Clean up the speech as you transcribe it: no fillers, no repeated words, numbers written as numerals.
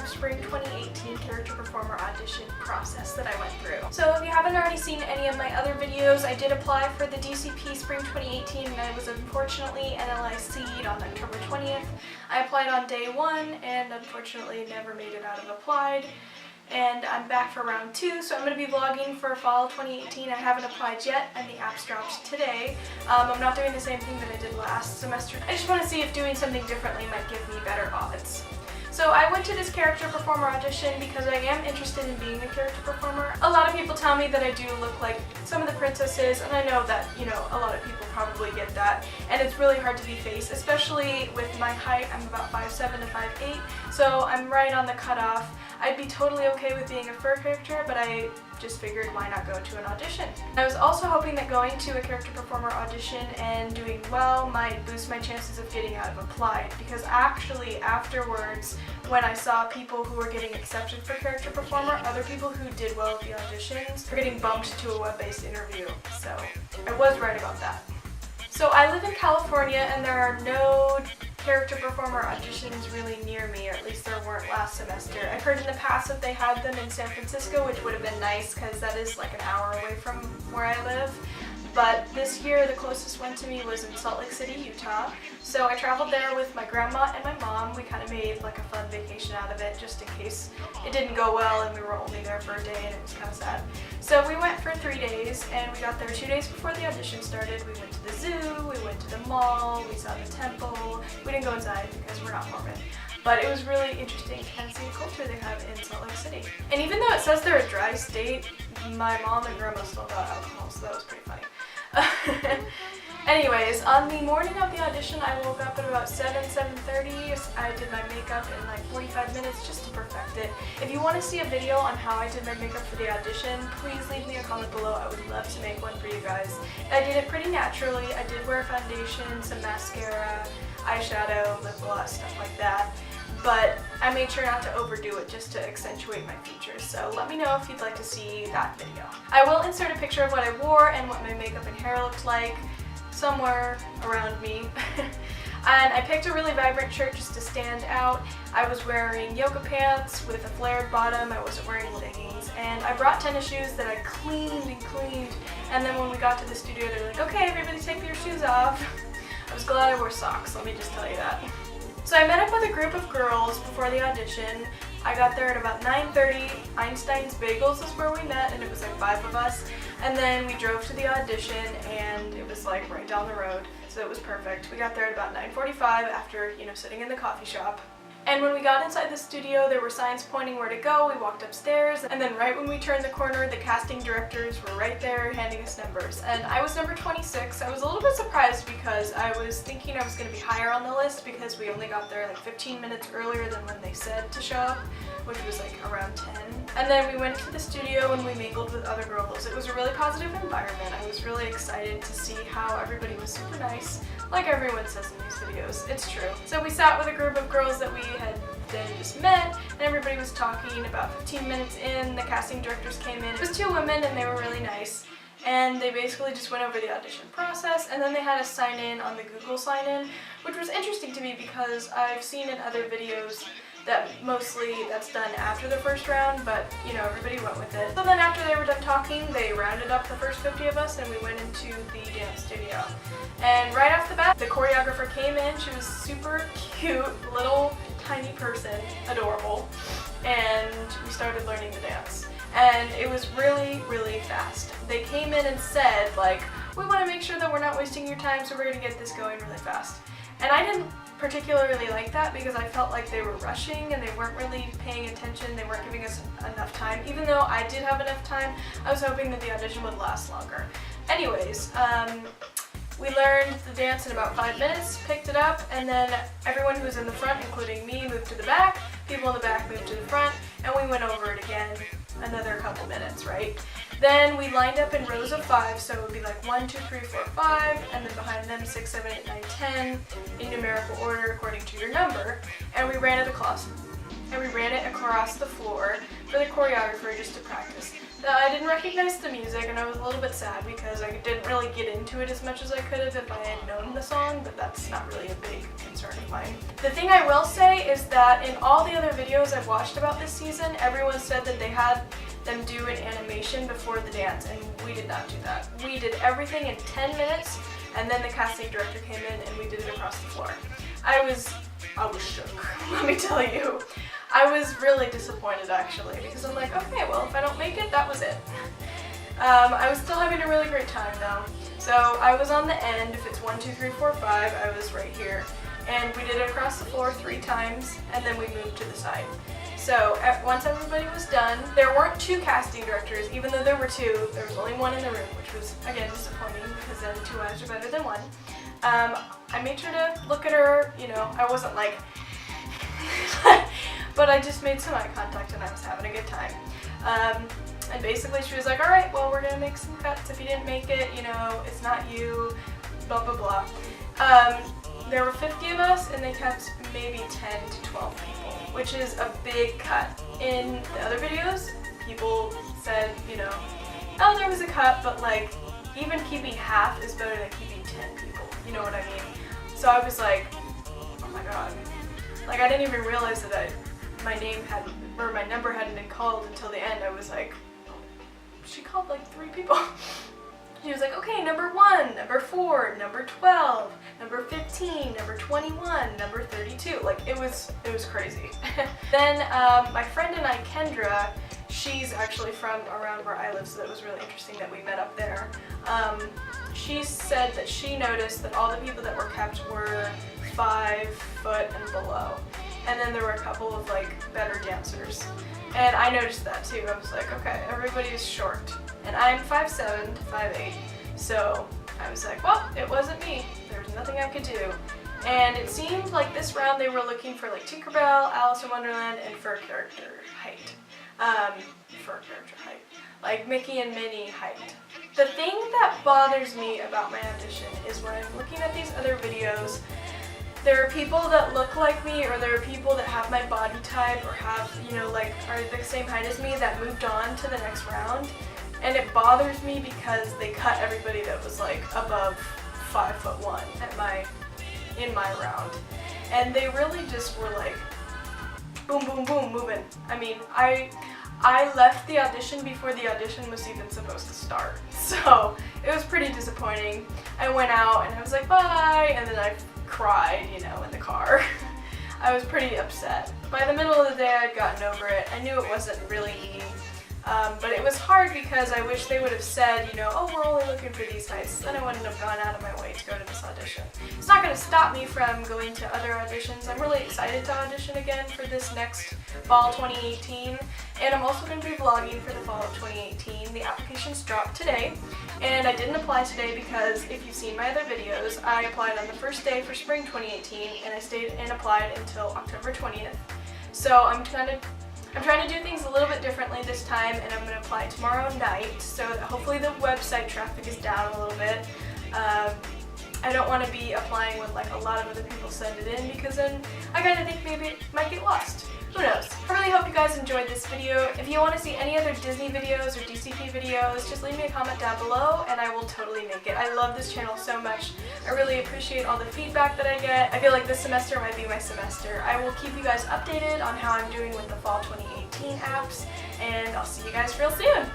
Spring 2018 character performer audition process that I went through. So if you haven't already seen any of my other videos, I did apply for the DCP Spring 2018 and I was unfortunately NLIC'd on October 20th. I applied on day 1 and unfortunately never made it out of applied. And I'm back for round 2, so I'm going to be vlogging for fall 2018. I haven't applied yet, and the apps dropped today. I'm not doing the same thing that I did last semester. I just want to see if doing something differently might give me better odds. So I went to this character performer audition because I am interested in being a character performer. A lot of people tell me that I do look like some of the princesses, and I know that, you know, a lot of people probably get that. And it's really hard to be face, especially with my height. I'm about 5'7" to 5'8", so I'm right on the cutoff. I'd be totally okay with being a fur character, but I just figured why not go to an audition. I was also hoping that going to a character performer audition and doing well might boost my chances of getting out of applied, because actually afterwards, when I saw people who were getting accepted for character performer, other people who did well at the auditions were getting bumped to a web-based interview, so I was right about that. So I live in California and there are no character performer auditions really near me, or at least there weren't last semester. I've heard in the past that they had them in San Francisco, which would have been nice because that is like an hour away from where I live. But this year the closest one to me was in Salt Lake City, Utah. So I traveled there with my grandma and my mom. We kind of made like a fun vacation out of it just in case it didn't go well and we were only there for a day and it was kind of sad. So we went for 3 days and we got there 2 days before the audition started. We went to the zoo, we went to the mall, we saw the temple. We didn't go inside because we're not Mormon. But it was really interesting to kind of see the culture they have in Salt Lake City. And even though it says they're a dry state, my mom and grandma still got alcohol, so that was pretty funny. Anyways, on the morning of the audition, I woke up at about 7:30. I did my makeup in like 45 minutes just to perfect it. If you want to see a video on how I did my makeup for the audition, please leave me a comment below. I would love to make one for you guys. I did it pretty naturally. I did wear foundation, some mascara, eyeshadow, lip gloss, stuff like that. But I made sure not to overdo it just to accentuate my features, so let me know if you'd like to see that video. I will insert a picture of what I wore and what my makeup and hair looked like somewhere around me. And I picked a really vibrant shirt just to stand out. I was wearing yoga pants with a flared bottom. I wasn't wearing leggings. And I brought tennis shoes that I cleaned and cleaned. And then when we got to the studio, they were like, okay, everybody take your shoes off. I was glad I wore socks, let me just tell you that. So I met up with a group of girls before the audition. I got there at about 9:30. Einstein's Bagels is where we met, and it was like 5 of us. And then we drove to the audition, and it was like right down the road, so it was perfect. We got there at about 9:45 after, you know, sitting in the coffee shop. And when we got inside the studio, there were signs pointing where to go. We walked upstairs, and then right when we turned the corner, the casting directors were right there handing us numbers. And I was number 26. I was a little bit surprised because I was thinking I was going to be higher on the list because we only got there like 15 minutes earlier than when they said to show up, which was like around 10. And then we went to the studio and we mingled with other girls. It was a really positive environment. I was really excited to see how everybody was super nice, like everyone says in these videos. It's true. So we sat with a group of girls that we had then just met, and everybody was talking. About 15 minutes in, the casting directors came in. It was 2 women and they were really nice. And they basically just went over the audition process, and then they had us sign in on the Google sign-in, which was interesting to me because I've seen in other videos that mostly that's done after the first round, but you know, everybody went with it. So then after they were done talking, they rounded up the first 50 of us and we went into the dance studio. And right off the bat, the choreographer came in. She was super cute, little tiny person, adorable, and we started learning the dance. And it was really, really fast. They came in and said, like, we want to make sure that we're not wasting your time, so we're going to get this going really fast. And I didn't particularly like that because I felt like they were rushing and they weren't really paying attention. They weren't giving us enough time. Even though I did have enough time, I was hoping that the audition would last longer. Anyways, we learned the dance in about 5 minutes, picked it up, and then everyone who was in the front, including me, moved to the back. People in the back moved to the front, and we went over it again another couple minutes, right? Then we lined up in rows of 5, so it would be like 1, 2, 3, 4, 5, and then behind them 6, 7, 8, 9, 10 in numerical order according to your number, and we ran it across. and we ran it across the floor for the choreographer just to practice. I didn't recognize the music, and I was a little bit sad because I didn't really get into it as much as I could have if I had known the song, but that's not really a big concern of mine. The thing I will say is that in all the other videos I've watched about this season, everyone said that they had them do an animation before the dance, and we did not do that. We did everything in 10 minutes, and then the casting director came in and we did it across the floor. I was shook, let me tell you. I was really disappointed actually, because I'm like, okay, well if I don't make it, that was it. I was still having a really great time though. So I was on the end, if it's 1, 2, 3, 4, 5, I was right here. And we did it across the floor 3 times, and then we moved to the side. So once everybody was done, there weren't 2 casting directors, even though there were 2, there was only 1 in the room, which was, again, disappointing because then 2 eyes are better than 1. I made sure to look at her, you know, I wasn't like, but I just made some eye contact and I was having a good time. And basically she was like, alright, well we're gonna make some cuts. If you didn't make it, you know, it's not you, blah blah blah. There were 50 of us and they kept maybe 10 to 12 people, which is a big cut. In the other videos, people said, you know, oh there was a cut, but like, even keeping half is better than keeping 10 people, you know what I mean? So I was like, oh my god. Like I didn't even realize that my number hadn't been called until the end. I was like, oh, she called like 3 people. She was like, okay, number 1, number 4, number 12, number 15, number 21, number 32. Like it was crazy. Then my friend and I, Kendra, she's actually from around where I live, so that was really interesting that we met up there. She said that she noticed that all the people that were kept were 5 foot and below. And then there were a couple of like better dancers. And I noticed that too. I was like, okay, everybody is short. And I'm 5'7", 5'8". So I was like, well, it wasn't me. There's nothing I could do. And it seemed like this round they were looking for like Tinkerbell, Alice in Wonderland, and fur character height. Like Mickey and Minnie height. The thing that bothers me about my audition is when I'm looking at these other videos, there are people that look like me, or there are people that have my body type, or have, you know, like, are the same height as me that moved on to the next round. And it bothers me because they cut everybody that was like above 5'1" in my round. And they really just were like, boom, boom, boom, moving. I mean, I left the audition before the audition was even supposed to start. So it was pretty disappointing. I went out and I was like, bye, and then I cried, you know, in the car. I was pretty upset. By the middle of the day, I'd gotten over it. I knew it wasn't really me. But it was hard because I wish they would have said, you know, oh, we're only looking for these heights. Then I wouldn't have gone out of my way to go to this audition. It's not going to stop me from going to other auditions. I'm really excited to audition again for this next fall 2018. And I'm also going to be vlogging for the fall of 2018. The applications dropped today. And I didn't apply today because if you've seen my other videos, I applied on the first day for spring 2018 and I stayed and applied until October 20th. So I'm trying to do things a little bit differently this time, and I'm going to apply tomorrow night, so that hopefully the website traffic is down a little bit. I don't want to be applying when like a lot of other people send it in, because then I kind of think maybe it might get lost. Who knows? I really hope you guys enjoyed this video. If you want to see any other Disney videos or DCP videos, just leave me a comment down below and I will totally make it. I love this channel so much. I really appreciate all the feedback that I get. I feel like this semester might be my semester. I will keep you guys updated on how I'm doing with the fall 2018 apps, and I'll see you guys real soon.